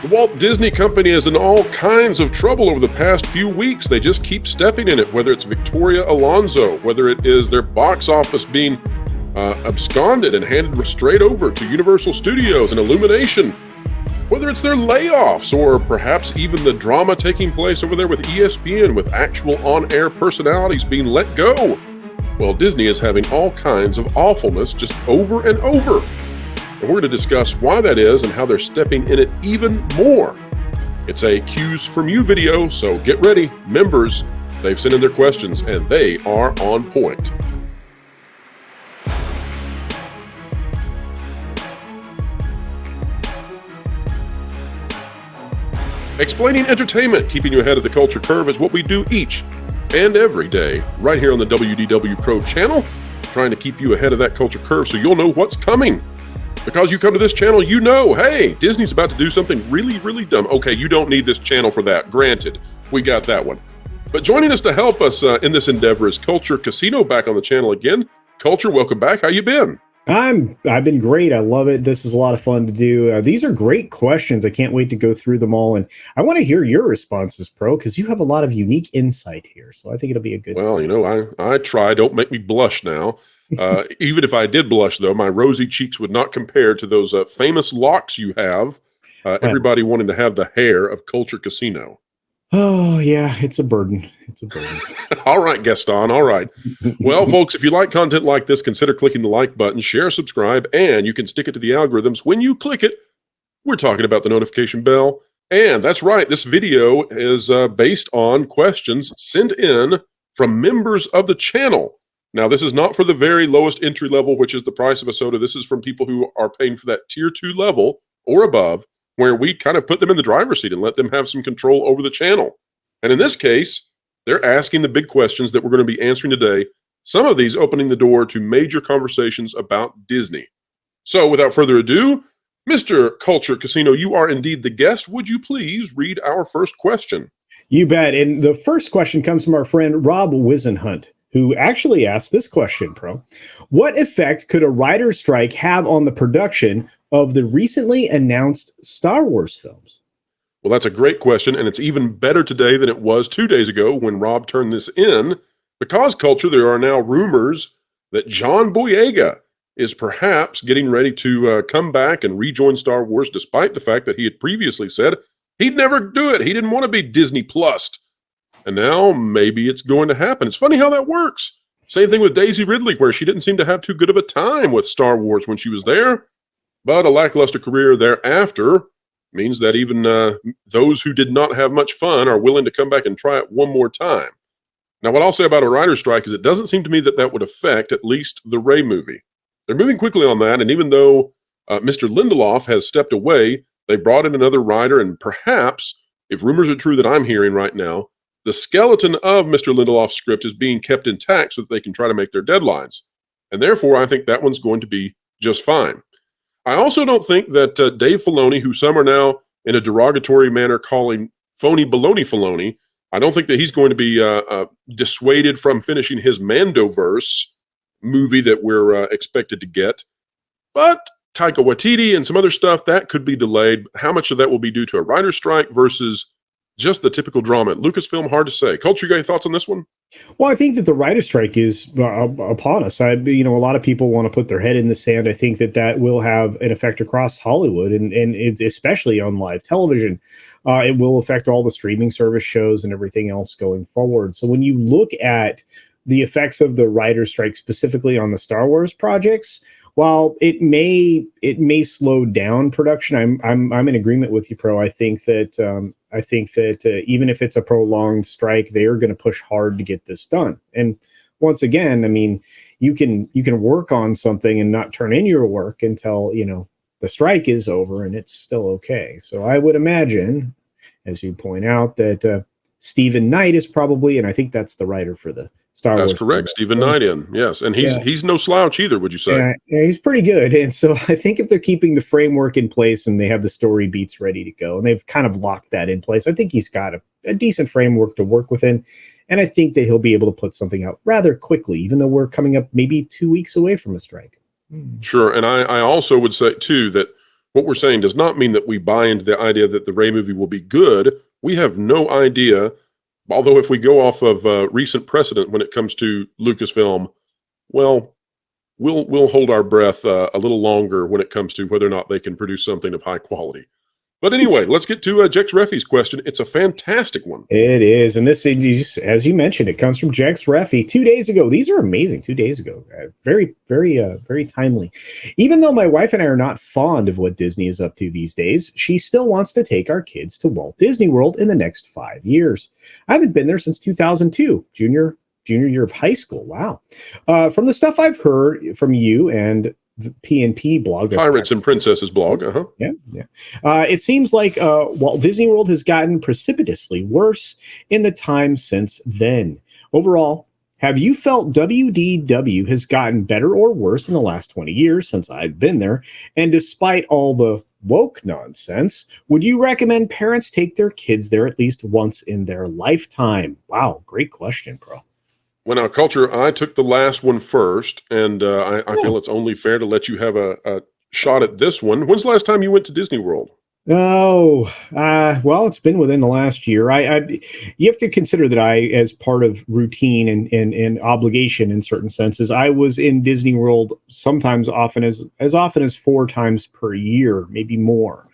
The Walt Disney Company is in all kinds of trouble over the past few weeks. They just keep stepping in it, whether it's Victoria Alonso, whether it is their box office being absconded and handed straight over to Universal Studios and Illumination, whether it's their layoffs or perhaps even the drama taking place over there with ESPN with actual on-air personalities being let go. Well, Disney is having all kinds of awfulness just over and over. And we're going to discuss why that is and how they're stepping in it even more. It's a Cues From You video, so get ready. Members, they've sent in their questions and they are on point. Explaining entertainment, keeping you ahead of the culture curve is what we do each and every day right here on the WDW Pro channel, trying to keep you ahead of that culture curve so you'll know what's coming. Because you come to this channel, you know, hey, Disney's about to do something really, really dumb. Okay, you don't need this channel for that. Granted, we got that one. But joining us to help us in this endeavor is Culture Casino back on the channel again. Culture, welcome back. How you been? I've been great. I love it. This is a lot of fun to do. These are great questions. I can't wait to go through them all. And I want to hear your responses, Pro, because you have a lot of unique insight here. So I think it'll be a good time. You know, I try. Don't make me blush now. Even if I did blush, though, my rosy cheeks would not compare to those famous locks you have. Everybody wanting to have the hair of Culture Casino. Oh, yeah, it's a burden. It's a burden. All right, Gaston. All right. Well, folks, if you like content like this, consider clicking the like button, share, subscribe, and you can stick it to the algorithms. When you click it, we're talking about the notification bell. And that's right. This video is based on questions sent in from members of the channel. Now, this is not for the very lowest entry level, which is the price of a soda. This is from people who are paying for that tier 2 level or above, where we kind of put them in the driver's seat and let them have some control over the channel. And in this case, they're asking the big questions that we're going to be answering today, some of these opening the door to major conversations about Disney. So without further ado, Mr. Culture Casino, you are indeed the guest. Would you please read our first question? You bet. And the first question comes from our friend Rob Wisenhunt, who actually asked this question, Pro. What effect could a writer's strike have on the production of the recently announced Star Wars films? Well, that's a great question, and it's even better today than it was 2 days ago when Rob turned this in. Because, Culture, there are now rumors that John Boyega is perhaps getting ready to come back and rejoin Star Wars, despite the fact that he had previously said he'd never do it. He didn't want to be Disney Plus. And now maybe it's going to happen. It's funny how that works. Same thing with Daisy Ridley, where she didn't seem to have too good of a time with Star Wars when she was there. But a lackluster career thereafter means that even those who did not have much fun are willing to come back and try it one more time. Now, what I'll say about a writer's strike is it doesn't seem to me that that would affect at least the Rey movie. They're moving quickly on that, and even though Mr. Lindelof has stepped away, they brought in another writer, and perhaps, if rumors are true that I'm hearing right now, the skeleton of Mr. Lindelof's script is being kept intact so that they can try to make their deadlines. And therefore, I think that one's going to be just fine. I also don't think that Dave Filoni, who some are now in a derogatory manner calling phony baloney Filoni, I don't think that he's going to be dissuaded from finishing his Mandoverse movie that we're expected to get. But Taika Waititi and some other stuff, that could be delayed. How much of that will be due to a writer's strike versus just the typical drama at Lucasfilm? Hard to say. Culture, you got any thoughts on this one? Well, I think that the writer's strike is upon us. A lot of people want to put their head in the sand. I think that will have an effect across Hollywood and especially on live television. It will affect all the streaming service shows and everything else going forward. So when you look at the effects of the writer's strike specifically on the Star Wars projects, while it may slow down production, I'm in agreement with you, Pro. I think that even if it's a prolonged strike, they are going to push hard to get this done. And once again, I mean, you can work on something and not turn in your work until the strike is over and it's still okay. So I would imagine, as you point out, that Stephen Knight is probably, and I think that's the writer for the Star Wars. That's correct. Stephen Knight yes. And he's no slouch either, would you say? Yeah, he's pretty good. And so I think if they're keeping the framework in place and they have the story beats ready to go, and they've kind of locked that in place, I think he's got a decent framework to work within. And I think that he'll be able to put something out rather quickly, even though we're coming up maybe 2 weeks away from a strike. Sure. And I also would say, too, that what we're saying does not mean that we buy into the idea that the Rey movie will be good. We have no idea. Although if we go off of recent precedent when it comes to Lucasfilm, well, we'll hold our breath a little longer when it comes to whether or not they can produce something of high quality. But anyway, let's get to Jex Reffy's question. It's a fantastic one. It is. And this, as you mentioned, it comes from Jex Reffy 2 days ago. These are amazing. 2 days ago. Very, very timely. Even though my wife and I are not fond of what Disney is up to these days, she still wants to take our kids to Walt Disney World in the next 5 years. I haven't been there since 2002, junior year of high school. Wow. From the stuff I've heard from you and the P&P blog, Pirates and Princesses blog. Yeah. It seems like Walt Disney World has gotten precipitously worse in the time since then. Overall, have you felt WDW has gotten better or worse in the last 20 years since I've been there? And despite all the woke nonsense, would you recommend parents take their kids there at least once in their lifetime? Wow, great question, bro. Well, now, Culture, I took the last one first, and I feel it's only fair to let you have a shot at this one. When's the last time you went to Disney World? Well, it's been within the last year. You have to consider that I, as part of routine and obligation in certain senses, I was in Disney World sometimes as often as 4 times per year, maybe more.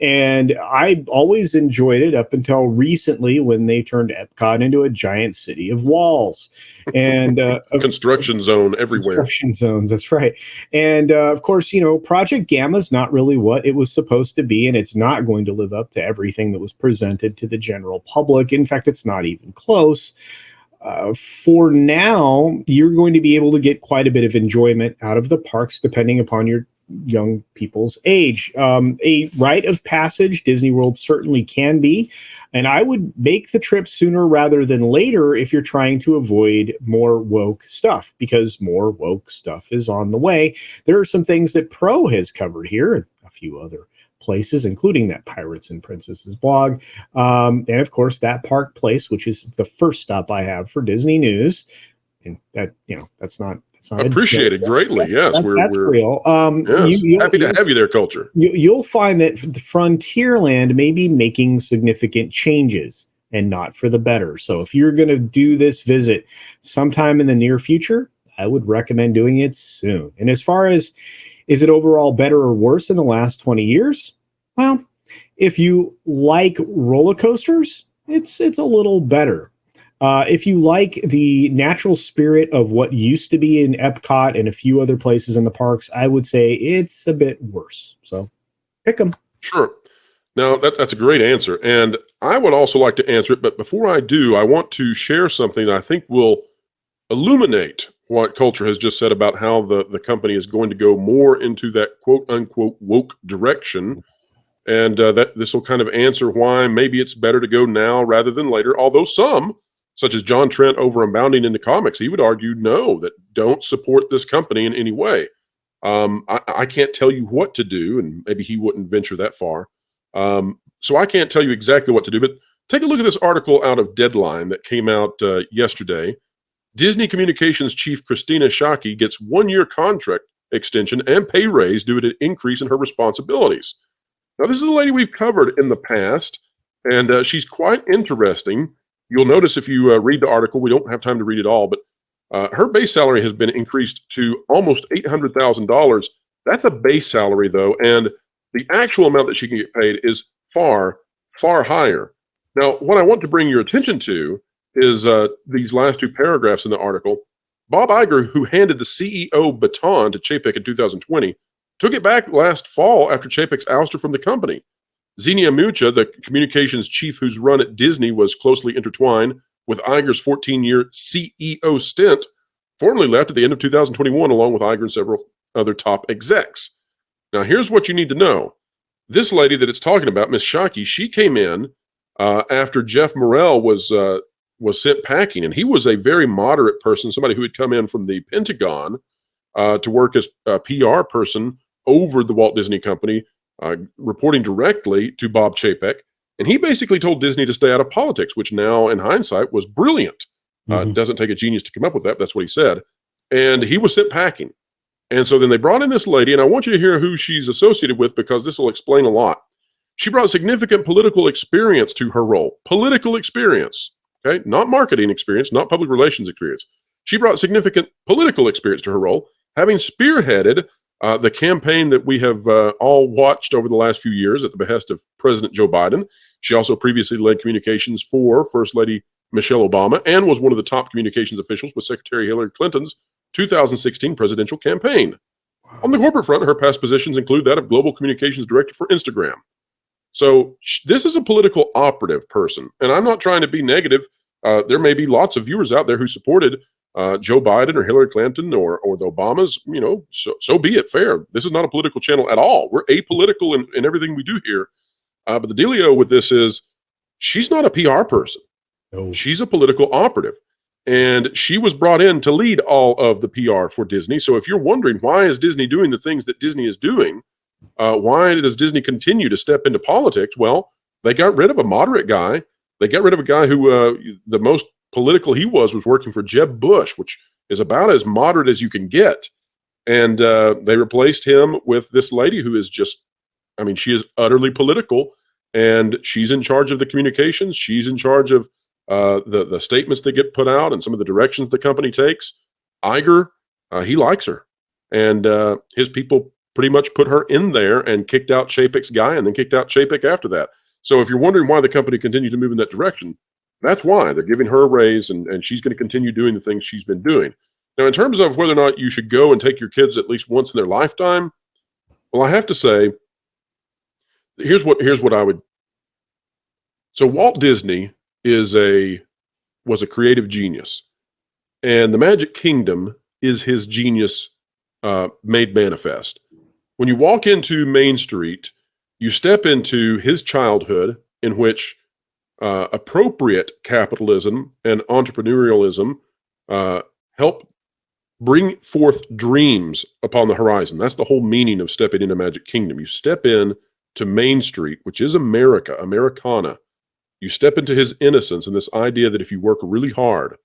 And I always enjoyed it up until recently when they turned Epcot into a giant city of walls and a construction zone everywhere. Construction zones, that's right. And of course, Project Gamma's not really what it was supposed to be, and it's not going to live up to everything that was presented to the general public. In fact, it's not even close. For now, you're going to be able to get quite a bit of enjoyment out of the parks, depending upon your young people's age. A rite of passage, Disney World certainly can be, and I would make the trip sooner rather than later if you're trying to avoid more woke stuff, because more woke stuff is on the way. There are some things that Pro has covered here, and a few other places, including that Pirates and Princesses blog, and of course that Park Place, which is the first stop I have for Disney news, and that's not appreciated greatly. Yes, that's real. Yes, happy to have you there, Culture. You'll find that the Frontierland may be making significant changes, and not for the better. So if you're going to do this visit sometime in the near future, I would recommend doing it soon. And as far as is it overall better or worse in the last 20 years? Well, if you like roller coasters, it's a little better. If you like the natural spirit of what used to be in Epcot and a few other places in the parks, I would say it's a bit worse. So pick them. Sure. Now, that's a great answer. And I would also like to answer it. But before I do, I want to share something that I think will illuminate what Culture has just said about how the company is going to go more into that quote unquote woke direction. And that this will kind of answer why maybe it's better to go now rather than later. Although some, such as John Trent over on Bounding into Comics, he would argue no, that don't support this company in any way. I can't tell you what to do, and maybe he wouldn't venture that far. So I can't tell you exactly what to do, but take a look at this article out of Deadline that came out yesterday. Disney Communications Chief Christina Shockey gets 1-year contract extension and pay raise due to an increase in her responsibilities. Now, this is a lady we've covered in the past, and she's quite interesting. You'll notice if you read the article, we don't have time to read it all, but her base salary has been increased to almost $800,000. That's a base salary, though, and the actual amount that she can get paid is far, far higher. Now, what I want to bring your attention to is these last 2 paragraphs in the article. Bob Iger, who handed the CEO baton to Chapek in 2020, took it back last fall after Chapek's ouster from the company. Xenia Mucha, the communications chief whose run at Disney was closely intertwined with Iger's 14-year CEO stint, formally left at the end of 2021 along with Iger and several other top execs. Now, here's what you need to know. This lady that it's talking about, Miss Shockey, she came in after Jeff Morrell was sent packing, and he was a very moderate person, somebody who had come in from the Pentagon to work as a PR person over the Walt Disney Company, reporting directly to Bob Chapek. And he basically told Disney to stay out of politics, which now, in hindsight, was brilliant. It doesn't take a genius to come up with that. That's what he said. And he was sent packing. And so then they brought in this lady, and I want you to hear who she's associated with because this will explain a lot. She brought significant political experience to her role. Political experience, okay? Not marketing experience, not public relations experience. She brought significant political experience to her role, having spearheaded the campaign that we have all watched over the last few years at the behest of President Joe Biden. She also previously led communications for First Lady Michelle Obama and was one of the top communications officials with Secretary Hillary Clinton's 2016 presidential campaign. On the corporate front, her past positions include that of Global Communications Director for Instagram. So this is a political operative person, and I'm not trying to be negative. There may be lots of viewers out there who supported Joe Biden or Hillary Clinton or the Obamas. You know, so be it. Fair. This is not a political channel at all. We're apolitical in everything we do here. But the dealio with this is she's not a PR person. No. She's a political operative. And she was brought in to lead all of the PR for Disney. So if you're wondering why is Disney doing the things that Disney is doing, why does Disney continue to step into politics? Well, they got rid of a moderate guy. They got rid of a guy who the most political he was working for Jeb Bush, which is about as moderate as you can get. And they replaced him with this lady who is just, I mean, she is utterly political, and she's in charge of the communications. She's in charge of the statements that get put out and some of the directions the company takes. Iger, he likes her, and his people pretty much put her in there and kicked out Chapek's guy and then kicked out Chapek after that. So if you're wondering why the company continues to move in that direction, that's why. They're giving her a raise, and she's going to continue doing the things she's been doing. Now, in terms of whether or not you should go and take your kids at least once in their lifetime, well, I have to say, here's what I would. So Walt Disney was a creative genius, and the Magic Kingdom is his genius made manifest. When you walk into Main Street, you step into his childhood in which appropriate capitalism and entrepreneurialism help bring forth dreams upon the horizon. That's the whole meaning of stepping into Magic Kingdom. You step in to Main Street, which is America, Americana. You step into his innocence and this idea that if you work really hard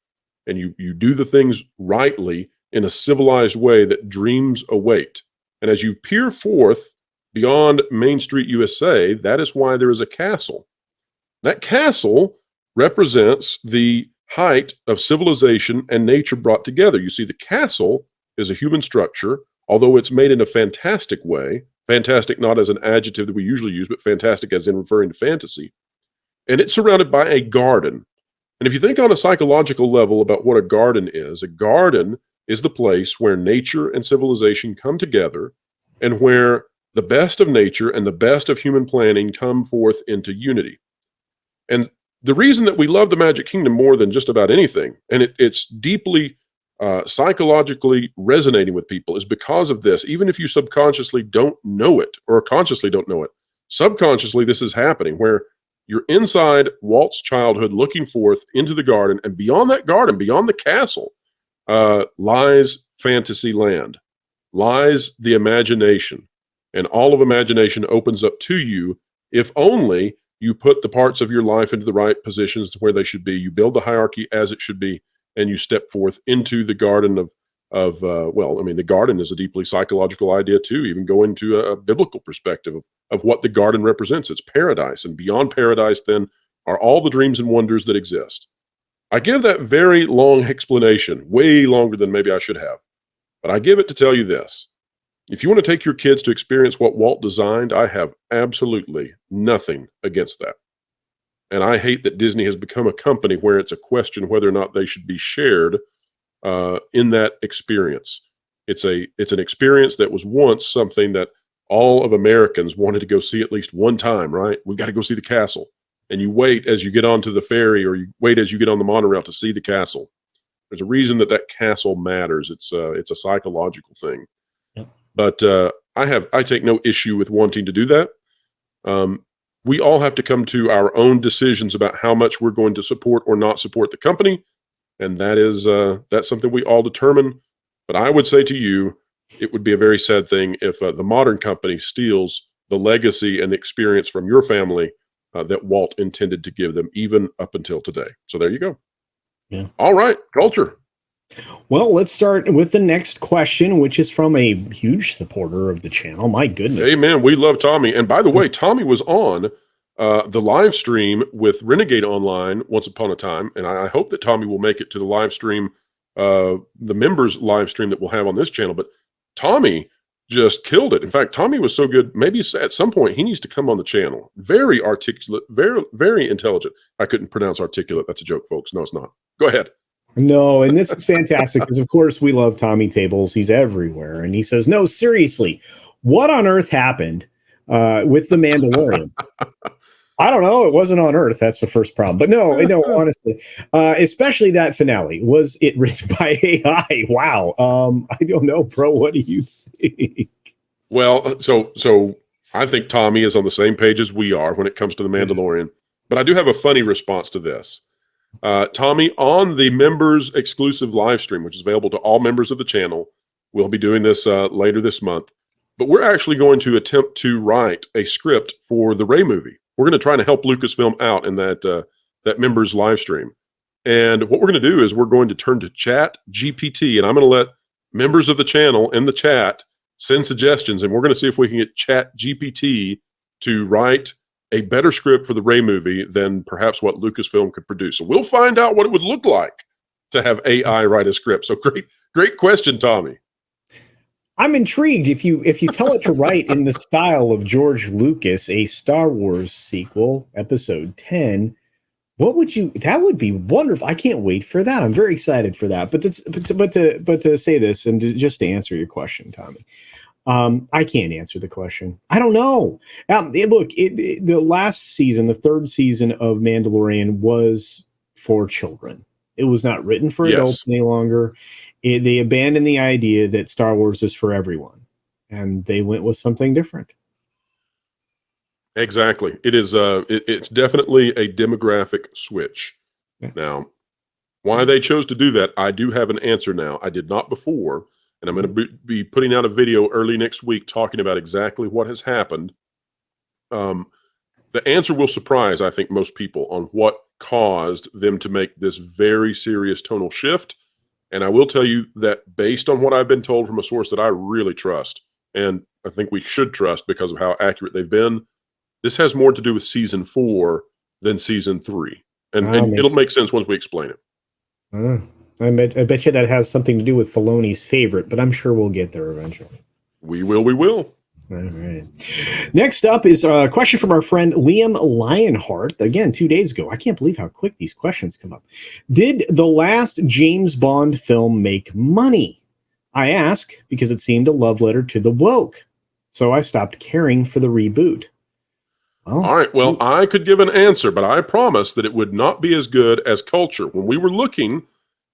and you do the things rightly in a civilized way, that dreams await. And as you peer forth beyond Main Street, USA, that is why there is a castle. That castle represents the height of civilization and nature brought together. You see, the castle is a human structure, although it's made in a fantastic way. Fantastic not as an adjective that we usually use, but fantastic as in referring to fantasy. And it's surrounded by a garden. And if you think on a psychological level about what a garden is the place where nature and civilization come together and where the best of nature and the best of human planning come forth into unity. And the reason that we love the Magic Kingdom more than just about anything, and it's deeply psychologically resonating with people, is because of this. Even if you subconsciously don't know it or consciously don't know it, subconsciously this is happening where you're inside Walt's childhood looking forth into the garden, and beyond that garden, beyond the castle, lies fantasy land, lies the imagination. And all of imagination opens up to you if only you put the parts of your life into the right positions to where they should be. You build the hierarchy as it should be, and you step forth into the garden of the garden is a deeply psychological idea too, even going to a biblical perspective of what the garden represents. It's paradise, and beyond paradise then are all the dreams and wonders that exist. I give that very long explanation, way longer than maybe I should have, but I give it to tell you this. If you want to take your kids to experience what Walt designed, I have absolutely nothing against that. And I hate that Disney has become a company where it's a question whether or not they should be shared in that experience. It's an experience that was once something that all of Americans wanted to go see at least one time, right? We've got to go see the castle. And you wait as you get onto the ferry, or you wait as you get on the monorail to see the castle. There's a reason that castle matters. It's a psychological thing. Yep. But I take no issue with wanting to do that. We all have to come to our own decisions about how much we're going to support or not support the company. And that's something we all determine. But I would say to you, it would be a very sad thing if the modern company steals the legacy and the experience from your family that Walt intended to give them, even up until today. So there you go. Yeah. All right, culture. Well, let's start with the next question, which is from a huge supporter of the channel. My goodness. Hey, man, we love Tommy. And by the way, Tommy was on the live stream with Renegade Online once upon a time. And I hope that Tommy will make it to the live stream, the members live stream that we'll have on this channel. But Tommy just killed it. In fact, Tommy was so good, maybe at some point he needs to come on the channel. Very articulate, very, very intelligent. I couldn't pronounce articulate. That's a joke, folks. No, it's not. Go ahead. No, and this is fantastic because, of course, we love Tommy Tables. He's everywhere. And he says, no, seriously, what on earth happened with The Mandalorian? I don't know. It wasn't on Earth. That's the first problem. But no, honestly, especially that finale. Was it written by AI? Wow. I don't know, bro. What do you think? Well, so I think Tommy is on the same page as we are when it comes to The Mandalorian. But I do have a funny response to this. Tommy, on the members exclusive live stream, which is available to all members of the channel, we'll be doing this later this month. But we're actually going to attempt to write a script for the Rey movie. We're going to try to help Lucasfilm out in that members live stream. And what we're going to do is we're going to turn to Chat GPT, and I'm going to let members of the channel in the chat send suggestions, and we're going to see if we can get Chat GPT to write a better script for the Rey movie than perhaps what Lucasfilm could produce. So we'll find out what it would look like to have AI write a script. So great question, Tommy. I'm intrigued. If you tell it to write in the style of George Lucas, a Star Wars sequel, Episode 10, what would you? That would be wonderful. I can't wait for that. I'm very excited for that. But to say this and just to answer your question, Tommy, I can't answer the question. I don't know. Look, the last season, the third season of Mandalorian was for children. It was not written for adults any longer. They abandoned the idea that Star Wars is for everyone, and they went with something different. Exactly. It is. It's definitely a demographic switch. Yeah. Now, why they chose to do that, I do have an answer now. I did not before. And I'm going to be putting out a video early next week talking about exactly what has happened. The answer will surprise, I think, most people on what caused them to make this very serious tonal shift. And I will tell you that based on what I've been told from a source that I really trust, and I think we should trust because of how accurate they've been, this has more to do with season 4 than season 3. And it'll make sense once we explain it. I bet you that has something to do with Filoni's favorite, but I'm sure we'll get there eventually. We will. All right. Next up is a question from our friend Liam Lionheart. Again, 2 days ago. I can't believe how quick these questions come up. Did the last James Bond film make money? I ask because it seemed a love letter to the woke. So I stopped caring for the reboot. Well, all right. Well, I could give an answer, but I promise that it would not be as good as Culture. When we were looking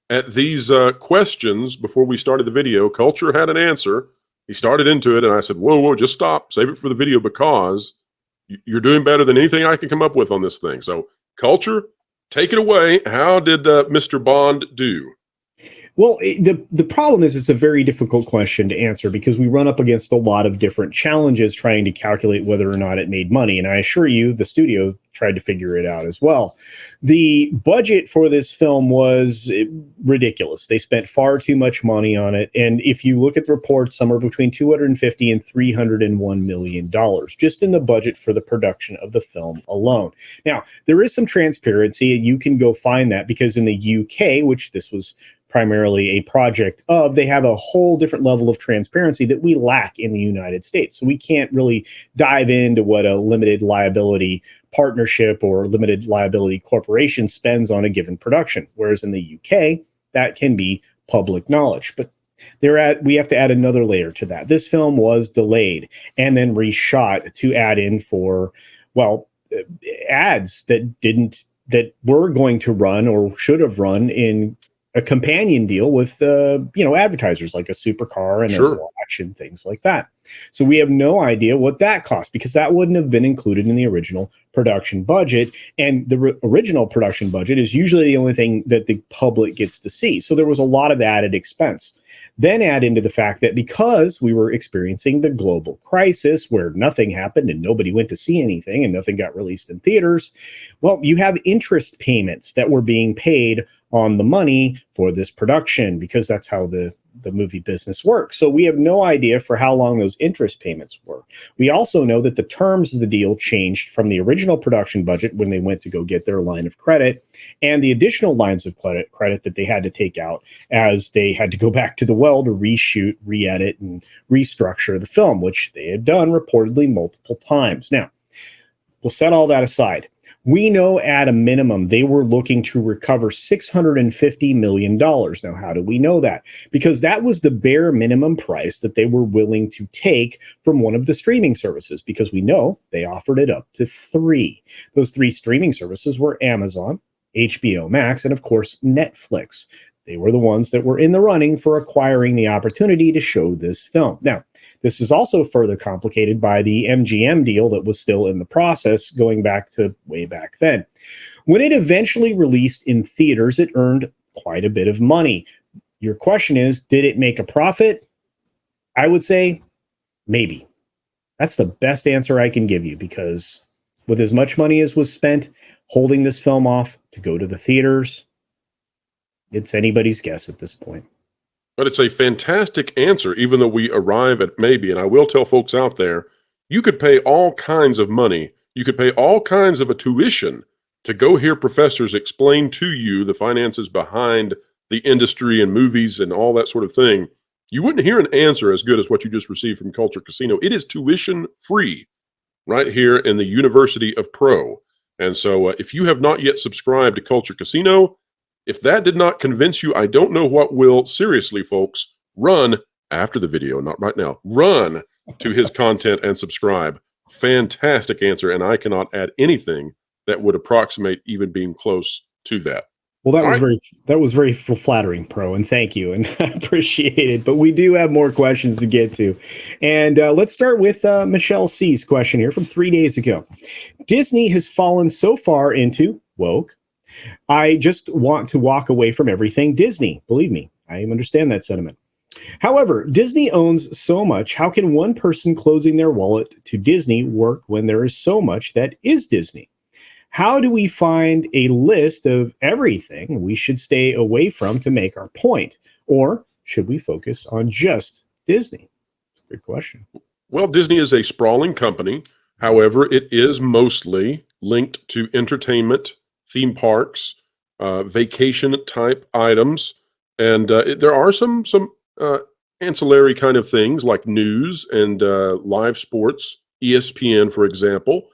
at these questions before we started the video, Culture had an answer. He started into it, and I said, whoa, just stop. Save it for the video because you're doing better than anything I can come up with on this thing. So, Culture, take it away. How did Mr. Bond do? Well, the problem is it's a very difficult question to answer because we run up against a lot of different challenges trying to calculate whether or not it made money. And I assure you, the studio tried to figure it out as well. The budget for this film was ridiculous. They spent far too much money on it. And if you look at the reports, somewhere between $250 and $301 million just in the budget for the production of the film alone. Now, there is some transparency, and you can go find that because in the UK, which this was primarily a project of, they have a whole different level of transparency that we lack in the United States. So we can't really dive into what a limited liability partnership or limited liability corporation spends on a given production. Whereas in the UK, that can be public knowledge. But we have to add another layer to that. This film was delayed and then reshot to add in for, ads that were going to run or should have run in a companion deal with advertisers like a supercar and a watch and things like that. So we have no idea what that cost because that wouldn't have been included in the original production budget. And the original production budget is usually the only thing that the public gets to see. So there was a lot of added expense. Then add into the fact that because we were experiencing the global crisis where nothing happened and nobody went to see anything and nothing got released in theaters, well, you have interest payments that were being paid on the money for this production, because that's how the movie business works. So we have no idea for how long those interest payments were. We also know that the terms of the deal changed from the original production budget when they went to go get their line of credit, and the additional lines of credit that they had to take out as they had to go back to the well to reshoot, re-edit, and restructure the film, which they had done reportedly multiple times. Now, we'll set all that aside. We know at a minimum they were looking to recover $650 million. Now, how do we know that? Because that was the bare minimum price that they were willing to take from one of the streaming services, because we know they offered it up to 3. Those 3 streaming services were Amazon, HBO Max, and of course, Netflix. They were the ones that were in the running for acquiring the opportunity to show this film. Now, this is also further complicated by the MGM deal that was still in the process going back to way back then. When it eventually released in theaters, it earned quite a bit of money. Your question is, did it make a profit? I would say maybe. That's the best answer I can give you, because with as much money as was spent holding this film off to go to the theaters, it's anybody's guess at this point. But it's a fantastic answer, even though we arrive at maybe. And I will tell folks out there, you could pay all kinds of money. You could pay all kinds of a tuition to go hear professors explain to you the finances behind the industry and movies and all that sort of thing. You wouldn't hear an answer as good as what you just received from Culture Casino. It is tuition free right here in the University of Pro. And so if you have not yet subscribed to Culture Casino, if that did not convince you, I don't know what will. Seriously, folks, run after the video, not right now. Run to his content and subscribe. Fantastic answer, and I cannot add anything that would approximate even being close to that. Well, that was very flattering, Pro, and thank you, and I appreciate it. But we do have more questions to get to, and let's start with Michelle C's question here from 3 days ago. Disney has fallen so far into woke. I just want to walk away from everything Disney. Believe me, I understand that sentiment. However, Disney owns so much. How can one person closing their wallet to Disney work when there is so much that is Disney? How do we find a list of everything we should stay away from to make our point? Or should we focus on just Disney? Good question. Well, Disney is a sprawling company. However, it is mostly linked to entertainment, theme parks, vacation type items, and there are some ancillary kind of things like news and live sports, ESPN, for example.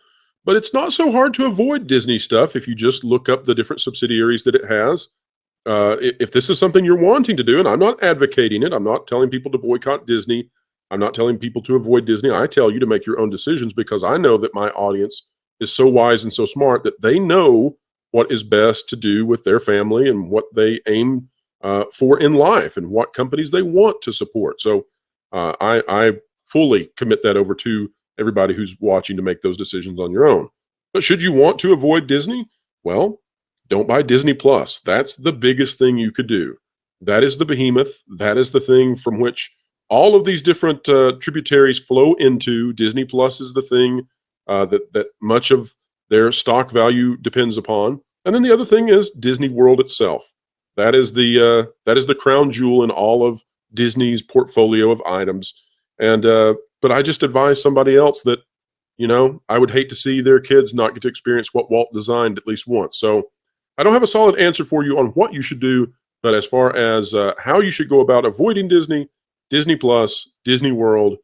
But it's not so hard to avoid Disney stuff if you just look up the different subsidiaries that it has. If this is something you're wanting to do, and I'm not advocating it, I'm not telling people to boycott Disney, I'm not telling people to avoid Disney. I tell you to make your own decisions, because I know that my audience is so wise and so smart that they know what is best to do with their family and what they aim for in life and what companies they want to support. So I fully commit that over to everybody who's watching to make those decisions on your own. But should you want to avoid Disney? Well, don't buy Disney Plus. That's the biggest thing you could do. That is the behemoth. That is the thing from which all of these different tributaries flow into. Disney Plus is the thing that much of their stock value depends upon. And then the other thing is Disney World itself. That is the crown jewel in all of Disney's portfolio of items. And but I just advise somebody else that, I would hate to see their kids not get to experience what Walt designed at least once. So I don't have a solid answer for you on what you should do, but as far as how you should go about avoiding Disney, Disney Plus, Disney World,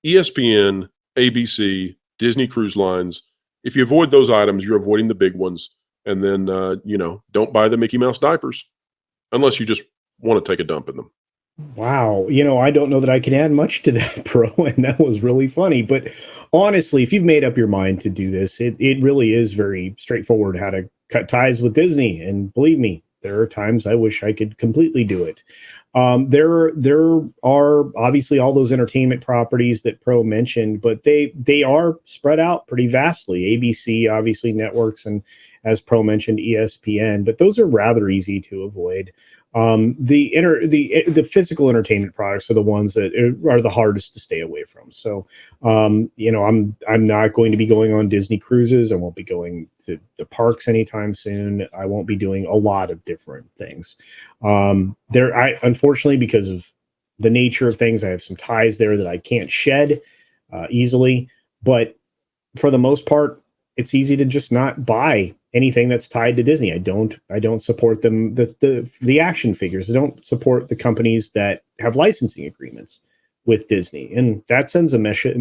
ESPN, ABC, Disney Cruise Lines, if you avoid those items, you're avoiding the big ones. And then, don't buy the Mickey Mouse diapers unless you just want to take a dump in them. Wow. I don't know that I can add much to that, Pro, and that was really funny. But honestly, if you've made up your mind to do this, it really is very straightforward how to cut ties with Disney. And believe me, there are times I wish I could completely do it. There are obviously all those entertainment properties that Pro mentioned, but they are spread out pretty vastly. ABC, obviously networks, and as Pro mentioned, ESPN, but those are rather easy to avoid. The physical entertainment products are the ones that are the hardest to stay away from. So, I'm not going to be going on Disney cruises. I won't be going to the parks anytime soon. I won't be doing a lot of different things. Unfortunately, because of the nature of things, I have some ties there that I can't shed easily. But for the most part, it's easy to just not buy anything that's tied to Disney. I don't support them. The action figures. I don't support the companies that have licensing agreements with Disney, and that sends a message.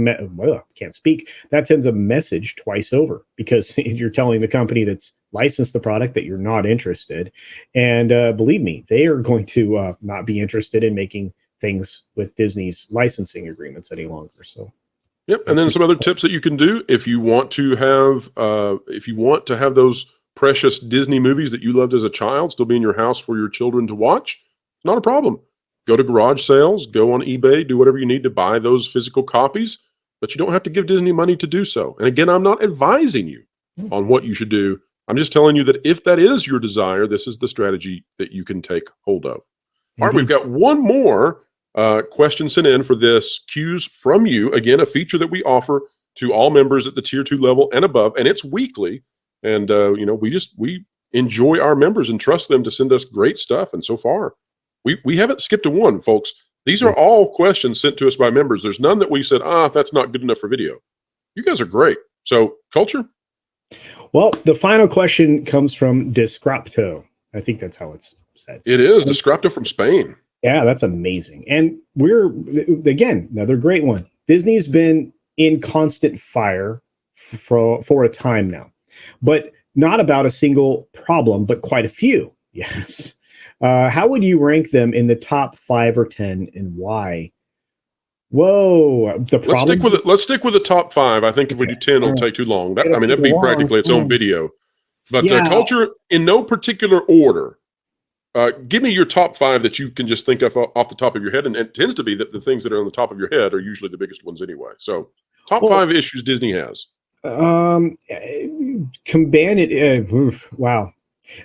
Can't speak. That sends a message twice over, because you're telling the company that's licensed the product that you're not interested, and believe me, they are going to not be interested in making things with Disney's licensing agreements any longer. So. Yep, and then some other tips that you can do if you want to have those precious Disney movies that you loved as a child still be in your house for your children to watch. Not a problem. Go to garage sales, go on eBay, do whatever you need to buy those physical copies, but you don't have to give Disney money to do so. And again, I'm not advising you on what you should do. I'm just telling you that if that is your desire, this is the strategy that you can take hold of. All right, we've got one more question sent in for this Cues from You. Again, a feature that we offer to all members at the tier 2 level and above, and it's weekly. And we enjoy our members and trust them to send us great stuff. And so far, we haven't skipped a one, folks. These are all questions sent to us by members. There's none that we said, that's not good enough for video. You guys are great. So, Culture? Well, the final question comes from Discrapto. I think that's how it's said. It is. Discrapto from Spain. Yeah, that's amazing. And we're, again, another great one. Disney's been in constant fire for a time now, but not about a single problem, but quite a few. Yes. How would you rank them in the top 5 or 10, and why? Whoa. Let's stick with the top 5. I think if we do 10, it'll take too long. That'd be practically its own video. But Culture, in no particular order, give me your top 5 that you can just think of off the top of your head. And it tends to be that the things that are on the top of your head are usually the biggest ones anyway. So top 5 issues Disney has. Wow.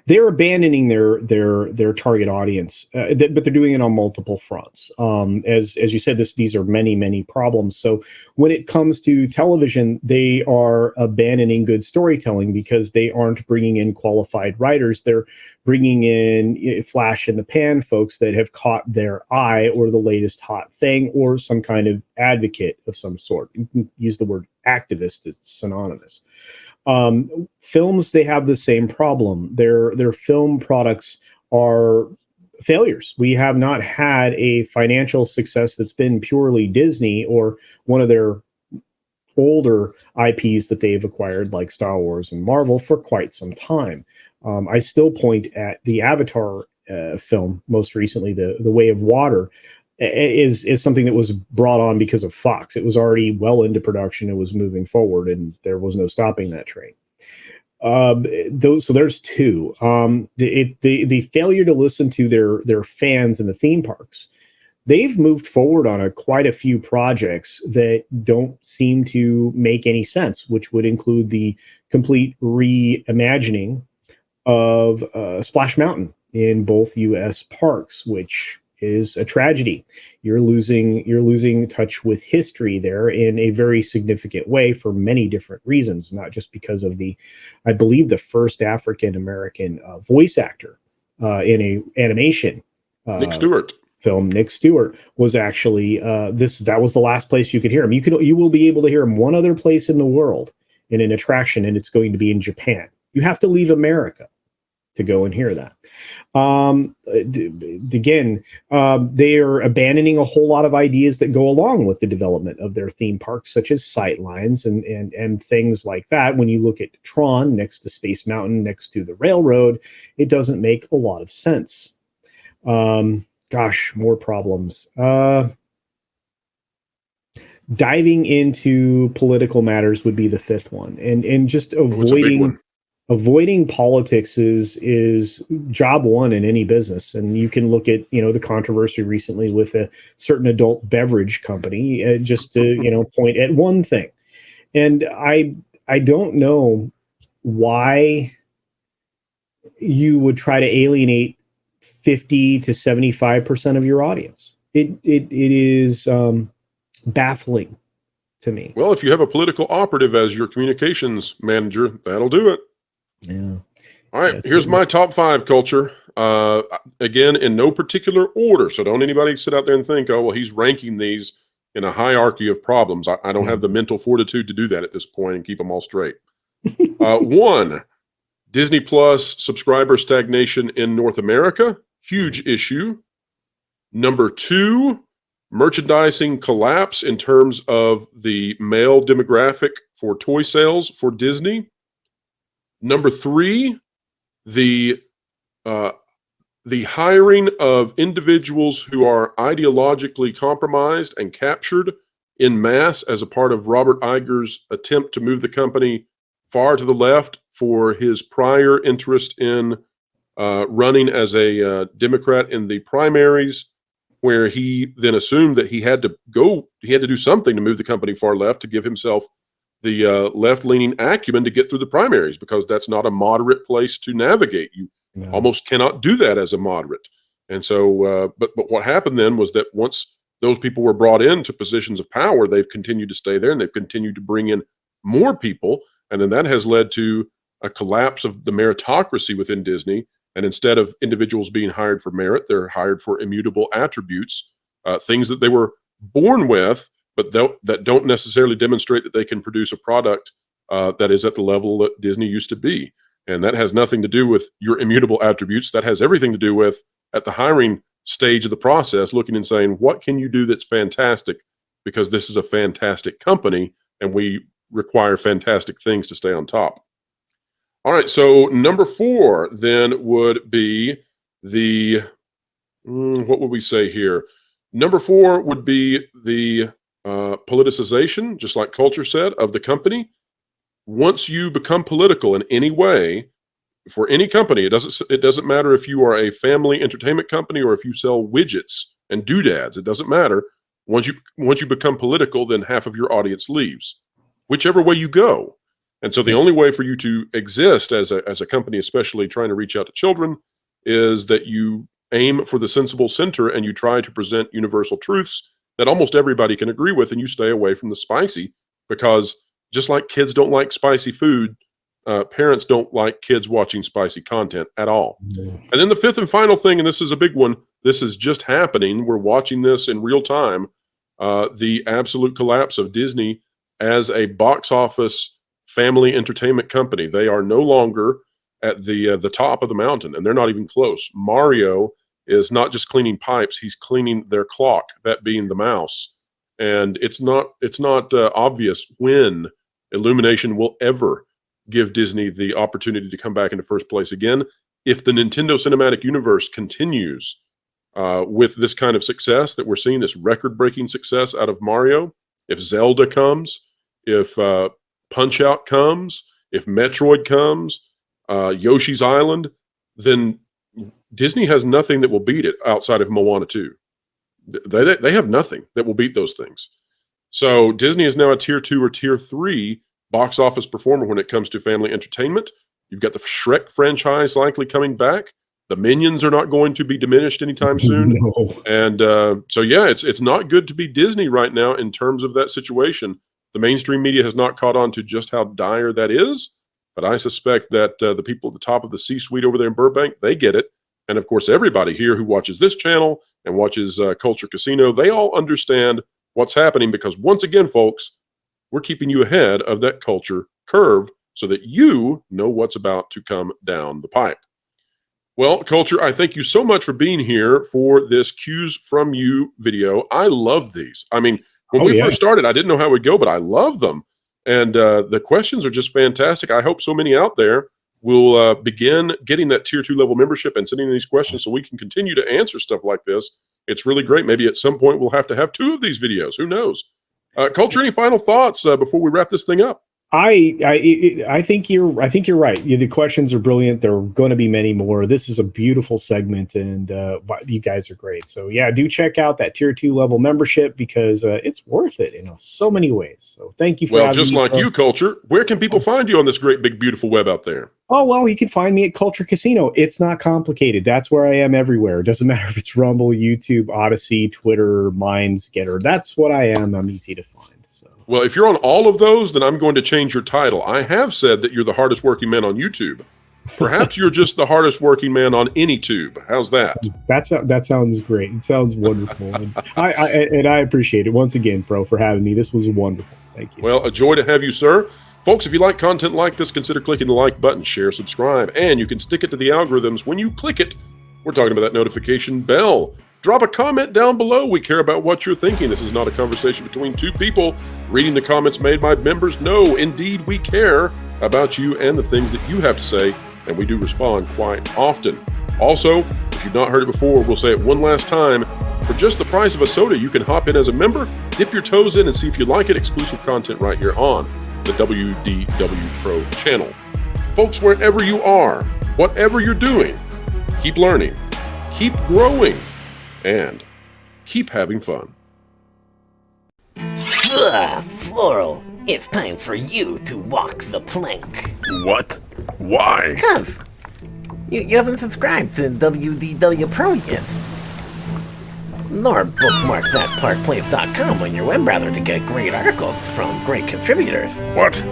They're abandoning their target audience, but they're doing it on multiple fronts. As you said, these are many problems. So when it comes to television, they are abandoning good storytelling because they aren't bringing in qualified writers. They're bringing in flash in the pan folks that have caught their eye, or the latest hot thing, or some kind of advocate of some sort. You can use the word activist; it's synonymous. Films, they have the same problem. Their film products are failures. We have not had a financial success that's been purely Disney or one of their older IPs that they've acquired, like Star Wars and Marvel, for quite some time. I still point at the Avatar film, most recently, the Way of Water, is something that was brought on because of Fox. It was already well into production. It was moving forward, and there was no stopping that train. So there's 2. The failure to listen to their fans in the theme parks. They've moved forward on quite a few projects that don't seem to make any sense, which would include the complete reimagining of Splash Mountain in both U.S. parks, which is a tragedy. You're losing touch with history there in a very significant way for many different reasons, not just because of I believe the first African American voice actor in a animation Nick Stewart film. Nick Stewart was actually that was the last place you could hear him. You will be able to hear him one other place in the world in an attraction, and it's going to be in Japan. You have to leave America to go and hear that. Again, they are abandoning a whole lot of ideas that go along with the development of their theme parks, such as sightlines and things like that. When you look at Tron next to Space Mountain, next to the railroad, it doesn't make a lot of sense. More problems. Diving into political matters would be the 5th one, and just avoiding politics is job one in any business. And you can look at the controversy recently with a certain adult beverage company, just to point at one thing. And I don't know why you would try to alienate 50 to 75% of your audience. It is baffling to me. Well, if you have a political operative as your communications manager, that'll do it. Yeah. All right, Yes, here's my top 5, Culture. Again, in no particular order. So don't anybody sit out there and think, oh, well, he's ranking these in a hierarchy of problems. I don't have the mental fortitude to do that at this point and keep them all straight. 1, Disney Plus subscriber stagnation in North America. Huge issue. Number 2, merchandising collapse in terms of the male demographic for toy sales for Disney. Number 3, the hiring of individuals who are ideologically compromised and captured in mass as a part of Robert Iger's attempt to move the company far to the left for his prior interest in running as a Democrat in the primaries, where he then assumed that he had to do something to move the company far left to give himself the left-leaning acumen to get through the primaries, because that's not a moderate place to navigate. You almost cannot do that as a moderate. And so, but what happened then was that once those people were brought into positions of power, they've continued to stay there, and they've continued to bring in more people. And then that has led to a collapse of the meritocracy within Disney. And instead of individuals being hired for merit, they're hired for immutable attributes, things that they were born with, but that don't necessarily demonstrate that they can produce a product that is at the level that Disney used to be. And that has nothing to do with your immutable attributes. That has everything to do with, at the hiring stage of the process, looking and saying, what can you do that's fantastic? Because this is a fantastic company, and we require fantastic things to stay on top. All right, so number 4 then would be the, what would we say here? Number 4 would be the politicization, just like Culture said, of the company. Once you become political in any way, for any company, it doesn't matter if you are a family entertainment company or if you sell widgets and doodads. It doesn't matter. Once you become political, then half of your audience leaves, whichever way you go. And so the only way for you to exist as a company, especially trying to reach out to children, is that you aim for the sensible center and you try to present universal truths that almost everybody can agree with, and you stay away from the spicy, because just like kids don't like spicy food, parents don't like kids watching spicy content at all. And then the 5th and final thing, and this is a big one, this is just happening, we're watching this in real time, the absolute collapse of Disney as a box office family entertainment company. They are no longer at the top of the mountain, and they're not even close. Mario is not just cleaning pipes, he's cleaning their clock, that being the mouse. And it's not obvious when Illumination will ever give Disney the opportunity to come back into first place again. If the Nintendo Cinematic Universe continues with this kind of success that we're seeing, this record-breaking success out of Mario, if Zelda comes, if Punch-Out comes, if Metroid comes, Yoshi's Island, then Disney has nothing that will beat it outside of Moana 2. They have nothing that will beat those things. So Disney is now a tier 2 or tier 3 box office performer when it comes to family entertainment. You've got the Shrek franchise likely coming back. The Minions are not going to be diminished anytime soon. No. And so, yeah, it's not good to be Disney right now in terms of that situation. The mainstream media has not caught on to just how dire that is, but I suspect that the people at the top of the C-suite over there in Burbank, they get it. And, of course, everybody here who watches this channel and watches Culture Casino, they all understand what's happening, because, once again, folks, we're keeping you ahead of that culture curve so that you know what's about to come down the pipe. Well, Culture, I thank you so much for being here for this Cues From You video. I love these. I mean, when we first started, I didn't know how it would go, but I love them. And the questions are just fantastic. I hope so many out there will begin getting that tier 2 level membership and sending these questions so we can continue to answer stuff like this. It's really great. Maybe at some point we'll have to have 2 of these videos. Who knows? Culture, any final thoughts before we wrap this thing up? I think you're right. The questions are brilliant. There are going to be many more. This is a beautiful segment, and you guys are great. So yeah, do check out that tier 2 level membership because it's worth it in so many ways. So thank you for Well, having just me, like you, Culture, where can people find you on this great, big, beautiful web out there? Oh, well, you can find me at Culture Casino. It's not complicated. That's where I am everywhere. It doesn't matter if it's Rumble, YouTube, Odyssey, Twitter, Mindsgetter. That's what I am. I'm easy to find. So. Well, if you're on all of those, then I'm going to change your title. I have said that you're the hardest working man on YouTube. Perhaps you're just the hardest working man on any tube. How's that? That sounds great. It sounds wonderful. And I appreciate it. Once again, bro, for having me. This was wonderful. Thank you. Well, a joy to have you, sir. Folks, if you like content like this, consider clicking the like button, share, subscribe, and you can stick it to the algorithms. When you click it, we're talking about that notification bell. Drop a comment down below. We care about what you're thinking. This is not a conversation between two people reading the comments made by members. No, indeed, we care about you and the things that you have to say, and we do respond quite often. Also, if you've not heard it before, we'll say it one last time. For just the price of a soda, you can hop in as a member, dip your toes in, and see if you like it. Exclusive content right here on the WDW Pro channel. Folks, wherever you are, whatever you're doing, keep learning, keep growing, and keep having fun. Floral, it's time for you to walk the plank. What? Why? Cuz you haven't subscribed to WDW Pro yet. Nor bookmark thatparkplace.com on your web browser to get great articles from great contributors. What?